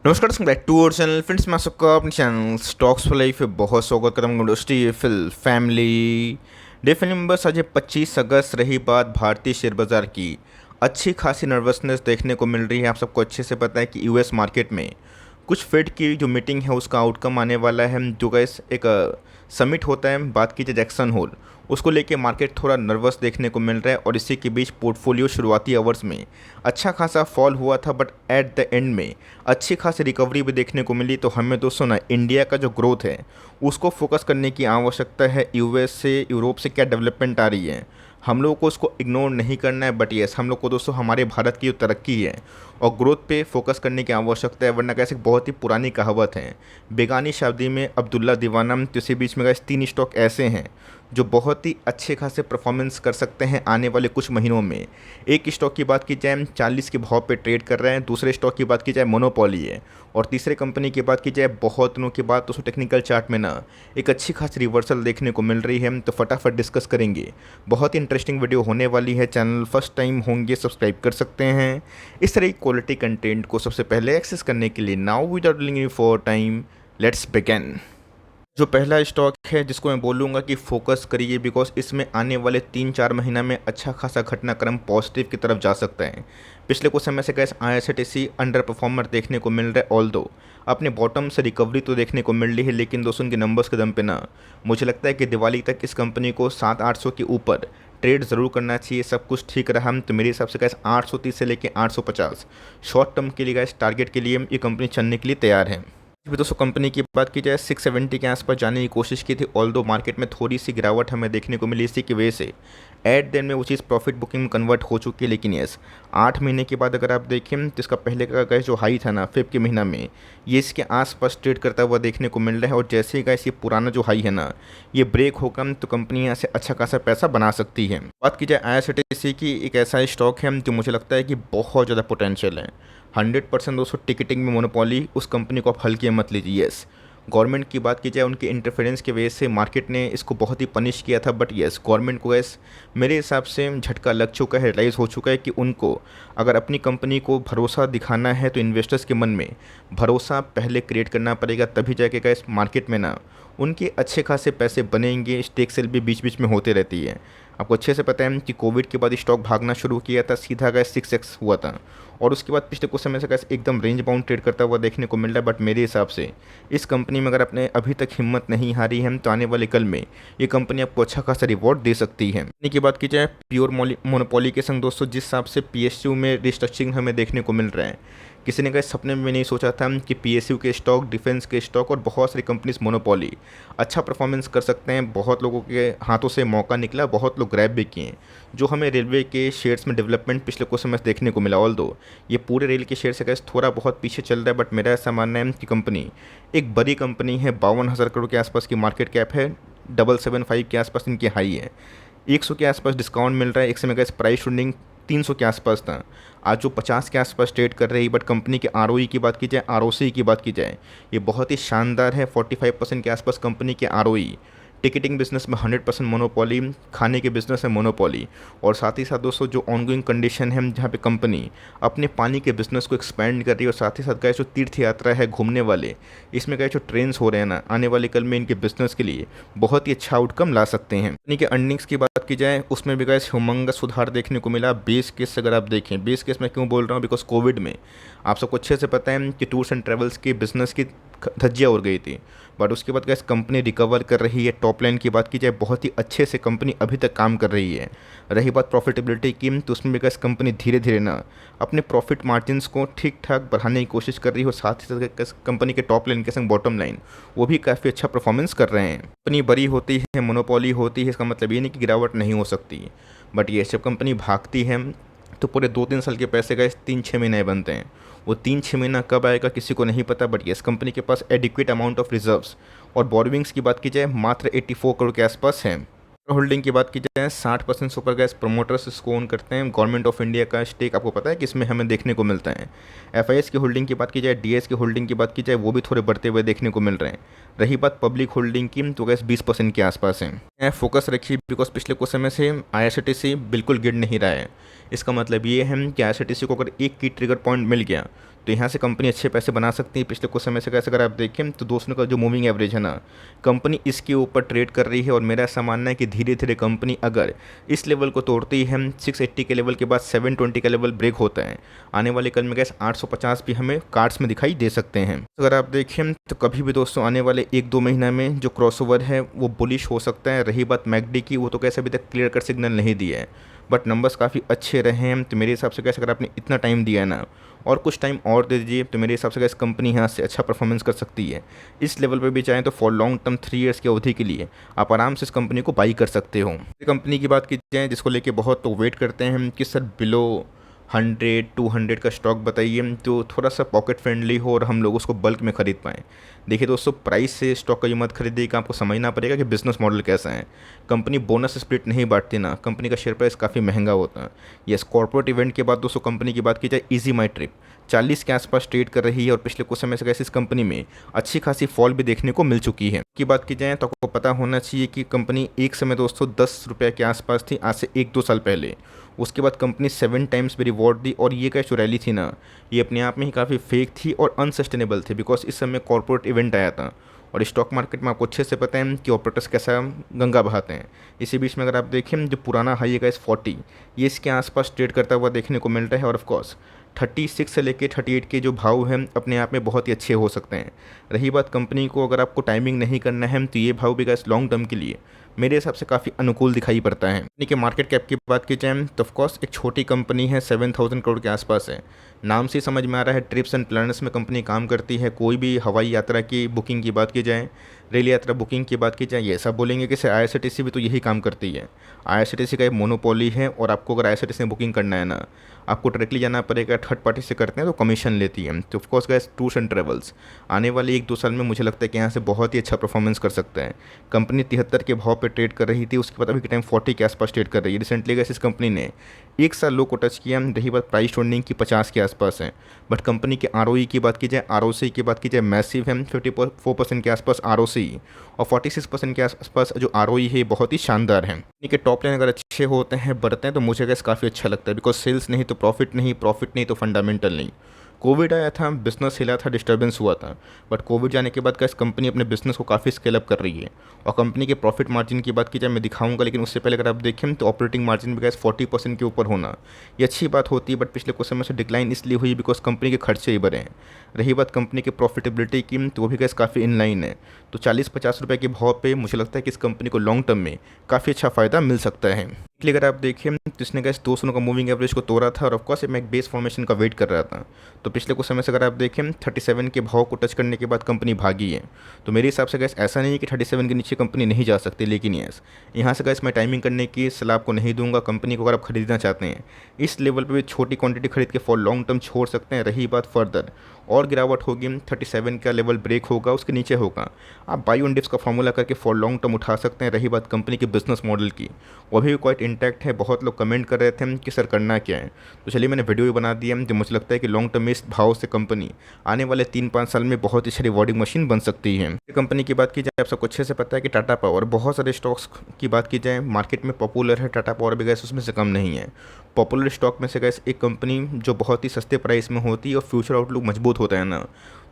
नमस्कार back to our channel friends. मैं सबका अपने चैनल स्टॉक्स फॉर लाइफ बहुत स्वागत करता हूँ। इंडस्ट्री फिल फैमिली डे फिल्म नंबर आज 25 अगस्त रही बात भारतीय शेयर बाजार की। अच्छी खासी नर्वसनेस देखने को मिल रही है। आप सबको अच्छे से पता है कि यूएस मार्केट में कुछ फेड की जो मीटिंग है उसका आउटकम आने वाला है। जो गैस एक समिट होता है, बात कीजिए जैक्सन होल, उसको लेके मार्केट थोड़ा नर्वस देखने को मिल रहा है। और इसी के बीच पोर्टफोलियो शुरुआती आवर्स में अच्छा खासा फॉल हुआ था, बट एट द एंड में अच्छी खासी रिकवरी भी देखने को मिली। तो हमें दोस्तों ना इंडिया का जो ग्रोथ है उसको फोकस करने की आवश्यकता है। यूएस से यूरोप से क्या डेवलपमेंट आ रही है, हम लोगों को उसको इग्नोर नहीं करना है। बट येस, हम लोग को दोस्तों हमारे भारत की जो तरक्की है और ग्रोथ पे फोकस करने की आवश्यकता है। वरना कैसे बहुत ही पुरानी कहावत है, बेगानी शादी में अब्दुल्ला दीवाना। तो इसी बीच में गैस 3 स्टॉक ऐसे हैं जो बहुत ही अच्छे खासे परफॉर्मेंस कर सकते हैं आने वाले कुछ महीनों में। एक स्टॉक की बात की जाए 40 के भाव पे ट्रेड कर रहे हैं, दूसरे स्टॉक की बात की जाए मोनोपोली है, और तीसरे कंपनी की बात की जाए बहुत दिनों के बाद तो टेक्निकल चार्ट में ना एक अच्छी खासी रिवर्सल देखने को मिल रही है। तो फटाफट डिस्कस करेंगे, बहुत ही इंटरेस्टिंग वीडियो होने वाली है। चैनल फर्स्ट टाइम होंगे सब्सक्राइब कर सकते हैं इस तरह की क्वालिटी कंटेंट को सबसे पहले एक्सेस करने के लिए। Now without delaying for time, let's begin. जो पहला स्टॉक है जिसको मैं बोलूँगा कि फोकस करिए, बिकॉज इसमें आने वाले 3-4 महीना में अच्छा खासा घटनाक्रम पॉजिटिव की तरफ जा सकता है। पिछले कुछ समय से गैस आईआरसीटीसी अंडर परफॉर्मर देखने को मिल रहा है। ऑल दो अपने बॉटम से रिकवरी तो देखने को मिल रही है, लेकिन दोस्तों उनके नंबर्स के दम पे ना मुझे लगता है कि दिवाली तक इस कंपनी को 700-800 के ऊपर ट्रेड ज़रूर करना चाहिए। सब कुछ ठीक रहा हम तो मेरे हिसाब से गैस 830 से लेकर 850 शॉर्ट टर्म के लिए गैस टारगेट के लिए ये कंपनी चलने के लिए तैयार है। भी दोस्तों कंपनी की बात की जाए 670 के आसपास जाने की कोशिश की थी। ऑल दो मार्केट में थोड़ी सी गिरावट हमें देखने को मिली, इसी की वजह से एट द एंड में वो चीज़ प्रॉफिट बुकिंग में कन्वर्ट हो चुकी है। लेकिन यस, 8 महीने के बाद अगर आप देखें तो इसका पहले का गैस जो हाई था ना फेब के महीना में, ये इसके आसपास ट्रेड करता हुआ देखने को मिल रहा है। और जैसे ही गैस ये पुराना जो हाई है ना ये ब्रेक होगा तो कंपनी यहाँ से अच्छा खासा पैसा बना सकती है। बात की जाए आईआरसीटीसी की, एक ऐसा स्टॉक है जो मुझे लगता है कि बहुत ज़्यादा पोटेंशियल है। 100% दोस्तों टिकटिंग में मोनोपोली उस कंपनी को आप हल्के मत लीजिए। येस, गवर्नमेंट की बात की जाए उनके इंटरफेरेंस की वजह से मार्केट ने इसको बहुत ही पनिश किया था। बट येस, गवर्नमेंट को गैस मेरे हिसाब से झटका लग चुका है, रियलाइज़ हो चुका है कि उनको अगर अपनी कंपनी को भरोसा दिखाना है तो इन्वेस्टर्स के मन में भरोसा पहले क्रिएट करना पड़ेगा, तभी जाके गैस मार्केट में ना उनके अच्छे खासे पैसे बनेंगे। स्टेक सेल भी बीच बीच में होते रहती है। आपको अच्छे से पता है कि कोविड के बाद स्टॉक भागना शुरू किया था, सीधा गैस 6x हुआ था, और उसके बाद पिछले कुछ समय से गैस एकदम रेंज बाउंड ट्रेड करता हुआ देखने को मिल रहा है। बट मेरे हिसाब से इस कंपनी में अगर आपने अभी तक हिम्मत नहीं हारी है तो आने वाले कल में ये कंपनी आपको अच्छा खासा रिवॉर्ड दे सकती है। कंपनी की बात की जाए प्योर मोनोपोली के संग दोस्तों, जिस हिसाब से पीएसयू में रिस्ट्रक्चरिंग हमें देखने को मिल रहा है, किसी ने गैस सपने में नहीं सोचा था कि पीएसयू के स्टॉक, डिफेंस के स्टॉक और बहुत सारी कंपनीज मोनोपोली अच्छा परफॉर्मेंस कर सकते हैं। बहुत लोगों के हाथों से मौका निकला, बहुत लोग ग्रैब भी किए। जो हमें रेलवे के शेयर्स में डेवलपमेंट पिछले कुछ समय से देखने को मिला, ऑल दो ये पूरे रेल के शेयर से गैस थोड़ा बहुत पीछे चल रहा है। बट मेरा ऐसा मानना है कि कंपनी एक बड़ी कंपनी है। 52,000 करोड़ के आसपास की मार्केट कैप है, 775 के आसपास इनकी हाई है। 100 के आसपास डिस्काउंट मिल रहा है। एक समय गैस प्राइस शूटिंग 300 के आसपास था, आज जो 50 के आसपास ट्रेड कर रही। बट कंपनी के आरओई की बात की जाए, आरओसी की बात की जाए, ये बहुत ही शानदार है। 45% के आसपास कंपनी के आरओई। टिकटिंग बिजनेस में 100% मोनोपोली, खाने के बिजनेस में मोनोपोली, और साथ ही साथ दोस्तों जो ऑनगोइंग कंडीशन है जहाँ पे कंपनी अपने पानी के बिजनेस को एक्सपेंड कर रही है, और साथ ही साथ गए जो तीर्थ यात्रा है घूमने वाले, इसमें गए जो ट्रेन्स हो रहे हैं ना, आने वाले कल में इनके बिजनेस के लिए बहुत ही अच्छा आउटकम ला सकते हैं। कंपनी के अर्निंग्स की बात की जाए उसमें भी गए ह्यूमंगस सुधार देखने को मिला। बेस केस अगर आप देखें, बेस केस मैं क्यों बोल रहा हूँ, बिकॉज कोविड में आप सबको अच्छे से पता है कि टूर्स एंड ट्रेवल्स की बिजनेस की धज्जियाँ उड़ गई थी। बट उसके बाद गैस कंपनी रिकवर कर रही है। टॉप लाइन की बात की जाए बहुत ही अच्छे से कंपनी अभी तक काम कर रही है। रही बात प्रॉफिटेबिलिटी की तो उसमें भी गैस कंपनी धीरे धीरे ना अपने प्रॉफिट मार्जिन्स को ठीक ठाक बढ़ाने की कोशिश कर रही है, और साथ ही साथ कंपनी के टॉप लाइन के संग बॉटम लाइन वो भी काफ़ी अच्छा परफॉर्मेंस कर रहे हैं। कंपनी बड़ी होती है, मोनोपोली होती है, इसका मतलब ये नहीं कि गिरावट नहीं हो सकती। बट ये जब कंपनी भागती है तो पूरे 2-3 साल के पैसे गए 3-6 महीने बनते हैं। वो 3-6 महीना कब आएगा किसी को नहीं पता। बट येस, कंपनी के पास एडिक्वेट अमाउंट ऑफ रिजर्व्स, और बोरोविंग्स की बात की जाए मात्र 84 करोड़ के आसपास है। होल्डिंग की बात की जाए 60% सुपर गैस प्रोमोटर्स इसको ओन करते हैं। गवर्नमेंट ऑफ इंडिया का स्टेक आपको पता है कि इसमें हमें देखने को मिलता है। एफआईएस की होल्डिंग की बात की जाए, डीएस की होल्डिंग की बात की जाए, वो भी थोड़े बढ़ते हुए देखने को मिल रहे हैं। रही बात पब्लिक होल्डिंग की तो गैस 20% के आसपास है। फोकस रखिए, बिकॉज पिछले कुछ समय से आईआरसीटीसी बिल्कुल गिर नहीं रहा है। इसका मतलब ये है कि आईआरसीटीसी को अगर एक की ट्रिगर पॉइंट मिल गया तो यहाँ से कंपनी अच्छे पैसे बना सकती है। पिछले कुछ समय से कैसे अगर आप देखें तो दोस्तों का जो मूविंग एवरेज है ना, कंपनी इसके ऊपर ट्रेड कर रही है और मेरा ऐसा मानना है कि धीरे धीरे कंपनी अगर इस लेवल को तोड़ती है, 680 के लेवल के बाद 720 का लेवल ब्रेक होता है, आने वाले कल में गैस 850 भी हमें कार्ड्स में दिखाई दे सकते हैं। अगर आप देखें तो कभी भी दोस्तों आने वाले 1-2 महीना में जो क्रॉसओवर है वो बुलिश हो सकता है। रही बात मैकडी की, वो तो कैसे अभी तक क्लियर कट सिग्नल नहीं दिया है, बट नंबर्स काफ़ी अच्छे रहे हैं। तो मेरे हिसाब से कैसे अगर आपने इतना टाइम दिया है ना और कुछ टाइम और दे दीजिए तो मेरे हिसाब से कैसे कंपनी यहाँ से अच्छा परफॉर्मेंस कर सकती है। इस लेवल पर भी चाहें तो फॉर लॉन्ग टर्म 3 ईयर्स की अवधि के लिए आप आराम से इस कंपनी को बाई कर सकते हो। कंपनी की बात की जाए जिसको लेके बहुत तो वेट करते हैं कि सर बिलो 100-200 का स्टॉक बताइए तो थोड़ा सा पॉकेट फ्रेंडली हो और हम लोग उसको बल्क में ख़रीद पाएँ। देखिए दोस्तों, प्राइस से स्टॉक का ये मत खरीदिए कि आपको समझना पड़ेगा कि बिजनेस मॉडल कैसा है। कंपनी बोनस स्प्लिट नहीं बांटती ना, कंपनी का शेयर प्राइस काफ़ी महंगा होता है। यस, कॉर्पोरेट इवेंट के बाद दोस्तों कंपनी की बात की जाए, इजी माई ट्रिप 40 के आसपास ट्रेड कर रही है और पिछले कुछ समय से कैसे इस कंपनी में अच्छी खासी फॉल भी देखने को मिल चुकी है। की बात की जाए तो आपको पता होना चाहिए कि कंपनी एक समय दोस्तों 10 रुपये के आसपास थी आज से 1-2 साल पहले। उसके बाद कंपनी 7 टाइम्स भी रिवॉर्ड दी और ये क्या जो रैली थी ना, ये अपने आप में ही काफ़ी फेक थी और अनसस्टेनेबल थी, बिकॉज इस समय कॉर्पोरेट इवेंट आया था और स्टॉक मार्केट में आपको अच्छे से पता है कि ऑपरेटर्स कैसा गंगा बहाते हैं। इसी बीच में अगर आप देखें जो पुराना हाई है इस 40, ये इसके आसपास ट्रेड करता हुआ देखने को मिल रहा है और ऑफकोर्स 36 से लेके 38 के जो भाव हैं अपने आप में बहुत ही अच्छे हो सकते हैं। रही बात कंपनी को अगर आपको टाइमिंग नहीं करना है तो ये भाव भी गैस लॉन्ग टर्म के लिए मेरे हिसाब से काफ़ी अनुकूल दिखाई पड़ता है। कंपनी के मार्केट कैप की बात की जाए तो ऑफकोर्स एक छोटी कंपनी है, 7,000 करोड़ के आसपास है। नाम से समझ में आ रहा है ट्रिप्स एंड प्लानर्स में कंपनी काम करती है। कोई भी हवाई यात्रा की बुकिंग की बात की जाए, रेल यात्रा बुकिंग की बात की जाए, ये सब बोलेंगे कि IRCTC भी तो यही काम करती है। IRCTC का एक मोनोपोली है और आपको अगर IRCTC में बुकिंग करना है ना, आपको डायरेक्टली जाना पड़ेगा। थर्ड पार्टी से करते हैं तो कमीशन लेती है। तो of course gas tours and travels आने वाले 1-2 साल में मुझे लगता है कि यहाँ से बहुत ही अच्छा परफॉर्मेंस कर सकता है। कंपनी 73 के भाव पे ट्रेड कर रही थी, उसके बाद अभी के टाइम 40 के आसपास ट्रेड कर रही है। रिसेंटली गैस इस कंपनी ने 1 साल लो को टच किया। रही बात प्राइस ट्रेंडिंग की 50 के आसपास है, बट कंपनी के ROE की बात की जाए, ROC की बात की जाए, मैसिव है। 54% के आसपास ROC और 46% के आसपास जो ROE है बहुत ही शानदार है। कंपनी के टॉप लाइन अगर अच्छे होते हैं, बढ़ते हैं तो मुझे गैस काफ़ी अच्छा लगता है, बिकॉज सेल्स नहीं तो प्रॉफिट नहीं, प्रॉफिट नहीं तो फंडामेंटल नहीं। कोविड आया था, बिजनेस हिला था, डिस्टर्बेंस हुआ था, बट कोविड जाने के बाद गैस कंपनी अपने बिजनेस को काफ़ी स्केल अप कर रही है। और कंपनी के प्रॉफिट मार्जिन की बात की जाए मैं दिखाऊंगा, लेकिन उससे पहले अगर आप देखें तो ऑपरेटिंग मार्जिन भी गैस 40% के ऊपर होना ये अच्छी बात होती है, बट पिछले कुछ समय से डिक्लाइन इसलिए हुई बिकॉज कंपनी के खर्चे ही बढ़े हैं। रही बात कंपनी की प्रॉफिटेबिलिटी की तो वो भी गैस काफ़ी इन लाइन है। तो 40-50 रुपये के भाव पे मुझे लगता है कि इस कंपनी को लॉन्ग टर्म में काफ़ी अच्छा फ़ायदा मिल सकता है। इसलिए अगर आप देखें तो इसने गैस 200 का मूविंग एवरेज को तोड़ा था और ऑफकोर्स मैं एक बेस फॉर्मेशन का वेट कर रहा था। तो पिछले कुछ समय से अगर आप देखें 37 के भाव को टच करने के बाद कंपनी भागी है। तो मेरे हिसाब से गैस ऐसा नहीं है कि 37 के नीचे कंपनी नहीं जा सकती, लेकिन यस यहाँ से गैस मैं टाइमिंग करने की सलाह आपको नहीं दूंगा। कंपनी को अगर आप खरीदना चाहते हैं इस लेवल पर भी छोटी क्वांटिटी खरीद के फॉर लॉन्ग टर्म छोड़ सकते हैं। रही बात फर्दर और गिरावट होगी, 37 का लेवल ब्रेक होगा, उसके नीचे होगा, आप बाई ऑन डिप्स का फॉर्मूला करके फॉर लॉन्ग टर्म उठा सकते हैं। रही बात कंपनी के बिजनेस मॉडल की, वो भी क्वाइट इंटैक्ट है। बहुत लोग कमेंट कर रहे थे कि सर करना क्या है, तो चलिए मैंने वीडियो भी बना दिया। जो मुझे लगता है कि लॉन्ग टर्म में इस भाव से कंपनी आने वाले 3-5 साल में बहुत ही अच्छी रिवॉर्डिंग मशीन बन सकती है। कंपनी की बात की जाए आप सबको अच्छे से पता है कि टाटा पावर, बहुत सारे स्टॉक्स की बात की जाए मार्केट में पॉपुलर है, टाटा पावर भी गैस उसमें से कम नहीं है। पॉपुलर स्टॉक में से गैस एक कंपनी जो बहुत ही सस्ते प्राइस में होती है और फ्यूचर आउटलुक मजबूत होता है ना,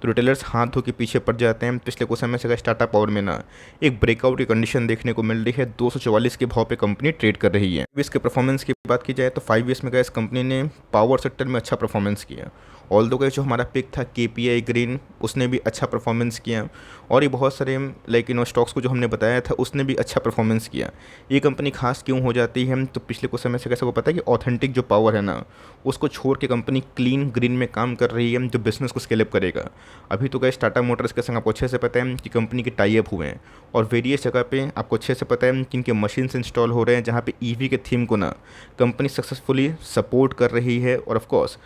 तो रिटेलर्स हाथ धो के पीछे पड़ जाते हैं। पिछले कुछ समय से गैस टाटा पावर में ना एक ब्रेकआउट की कंडीशन देखने को मिल रही है। 244 के भाव पे कंपनी ट्रेड कर रही है। इसके परफॉर्मेंस की बात की जाए तो 5 ईयर्स में गैस कंपनी ने पावर सेक्टर में अच्छा परफॉर्मेंस किया। ऑल्दो का जो हमारा पिक था KPI ग्रीन, उसने भी अच्छा परफॉर्मेंस किया और ये बहुत सारे लाइक स्टॉक्स को जो हमने बताया था उसने भी अच्छा परफॉर्मेंस किया। ये कंपनी खास क्यों हो जाती है, तो पिछले कुछ समय से कैसे को पता है कि ऑथेंटिक जो पावर है ना उसको छोड़ के कंपनी क्लीन ग्रीन में काम कर रही है जो बिजनेस को स्केल अप करेगा। अभी तो गैस टाटा मोटर्स के संग आपको अच्छे से पता है कि कंपनी के टाई अप हुए हैं और वेरियस जगह पे आपको अच्छे से पता है कि इनके मशीन्स इंस्टॉल हो रहे हैं जहाँ पे EV के थीम को ना कंपनी सक्सेसफुली सपोर्ट कर रही है। और ऑफकोर्स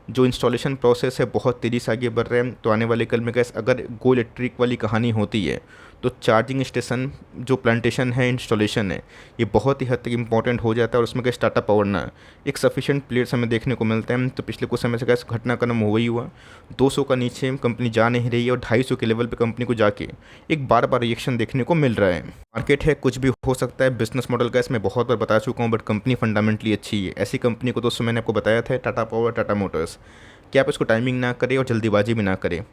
जो इंस्टॉलेशन प्रोसेस है बहुत तेज़ी से आगे बढ़ रहे हैं। तो आने वाले कल में गैस अगर गो इलेक्ट्रिक वाली कहानी होती है तो चार्जिंग स्टेशन जो प्लांटेशन है, इंस्टॉलेशन है, ये बहुत ही हद तक इंपॉर्टेंट हो जाता है और उसमें गैस टाटा पावर ना एक सफिशिएंट प्लेयर्स हमें देखने को मिलते हैं। तो पिछले कुछ समय से गैस घटनाक्रम हो ही हुआ, 200 का नीचे कंपनी जा नहीं रही है और 250 के लेवल पे कंपनी को जाके एक बार बार रिएक्शन देखने को मिल रहा है। मार्केट है, कुछ भी हो सकता है। बिजनेस मॉडल गैस मैं बहुत बार बता चुका हूँ, बट कंपनी फंडामेंटली अच्छी है। ऐसी कंपनी को दोस्तों मैंने आपको बताया था टाटा पावर, टाटा मोटर्स कि आप इसको टाइमिंग ना करें और जल्दीबाजी भी ना करें।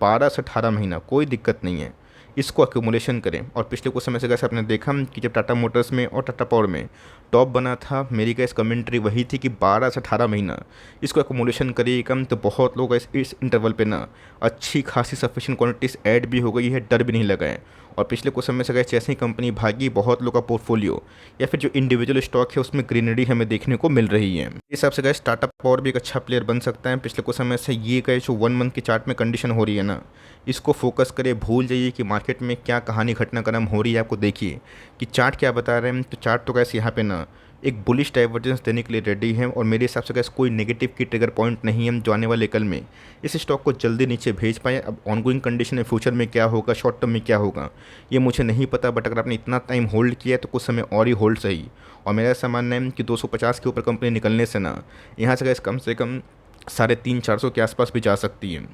12 से 18 महीना कोई दिक्कत नहीं है, इसको एक्यूमुलेशन करें। और पिछले कुछ समय से कैसे आपने देखा कि जब टाटा मोटर्स में और टाटा पावर में टॉप बना था, मेरी गैस कमेंट्री वही थी कि 12 से 18 महीना इसको एक्यूमुलेशन करिए कम, तो बहुत लोग इस इंटरवल पे ना अच्छी खासी सफिशिएंट क्वांटिटीज ऐड भी हो गई है, डर भी नहीं लगा है। और पिछले कुछ समय से गए जैसे ही कंपनी भागी, बहुत लोग का पोर्टफोलियो या फिर जो इंडिविजुअल स्टॉक है उसमें ग्रीनरी हमें देखने को मिल रही है। इस हिसाब से गए टाटा पावर भी एक अच्छा प्लेयर बन सकता है। पिछले कुछ समय से ये गए जो 1 मंथ की चार्ट में कंडीशन हो रही है ना, इसको फोकस करें, भूल जाइए कि मार्केट में क्या कहानी घटनाक्रम हो रही है। आपको देखिए कि चार्ट क्या बता रहे हैं, तो चार्ट तो कैसे यहाँ पे ना एक बुलिश डाइवर्जेंस देने के लिए रेडी है। और मेरे हिसाब से कैसे कोई नेगेटिव की ट्रिगर पॉइंट नहीं है जो आने वाले कल में इस स्टॉक को जल्दी नीचे भेज पाए। अब ऑनगोइंग कंडीशन में फ्यूचर में क्या होगा, शॉर्ट टर्म में क्या होगा, ये मुझे नहीं पता, बट अगर आपने इतना टाइम होल्ड किया है तो कुछ समय और ही होल्ड सही। और मेरा ऐसा मानना है कि 250 के ऊपर कंपनी निकलने से ना यहाँ से कैसे कम 350-400 के आसपास भी जा सकती है।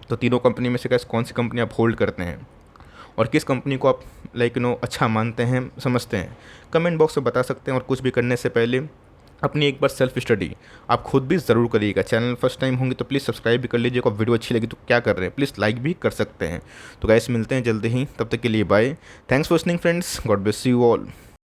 तो तीनों कंपनी में से कैसे कौन सी कंपनी आप होल्ड करते हैं और किस कंपनी को आप अच्छा मानते हैं, समझते हैं, कमेंट बॉक्स में बता सकते हैं। और कुछ भी करने से पहले अपनी एक बार सेल्फ स्टडी आप खुद भी ज़रूर करिएगा। चैनल फर्स्ट टाइम होंगे तो प्लीज़ सब्सक्राइब भी कर लीजिएगा। वीडियो अच्छी लगी तो क्या कर रहे हैं, प्लीज़ लाइक भी कर सकते हैं। तो गाइस मिलते हैं जल्दी ही, तब तक के लिए bye. Thanks for listening friends, God bless you all.